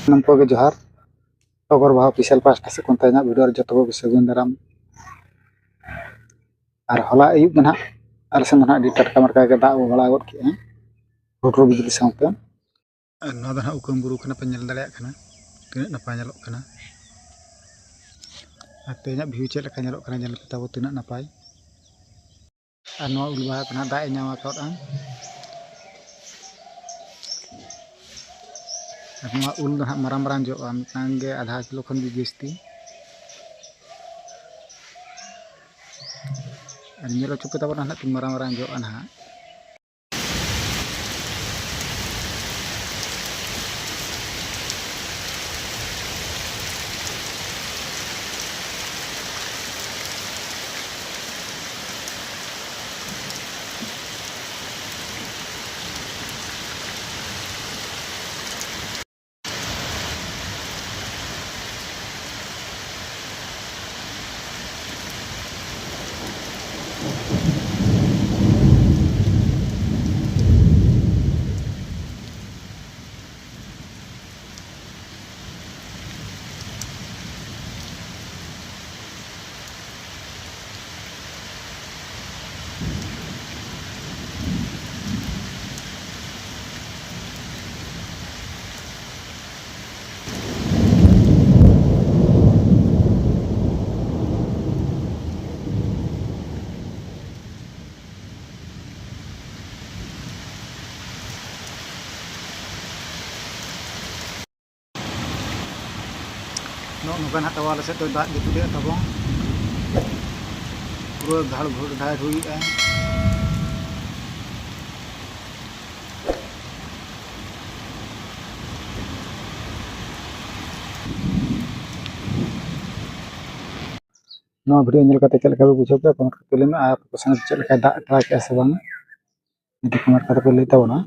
Nampo ke johar togor baha official pasta se kontanya video joto ko sagun daram ar hola ayub na ar sen na di tatka marka ke da wala got ki hudur bijli sawte no da ukam buru kana penyel daleyak kana tinak napa nyalok kana atenya view chet leka nyalok kana nyal kita tinak napai anu ulwa kana da nyawa kaut an anu ul dah maram-maram jo am tangge adha kilo khon bi besti an nyelo cukup tabon anak tim maram-maram jo an ha no nukan hat awal set da gitu dia tabong pura dhal bhur dhai hui a no video nyel kate chel ka bujo pe pamar kate le ar pesan chel ka da tra ke se bang itu kamar kate pe le ta na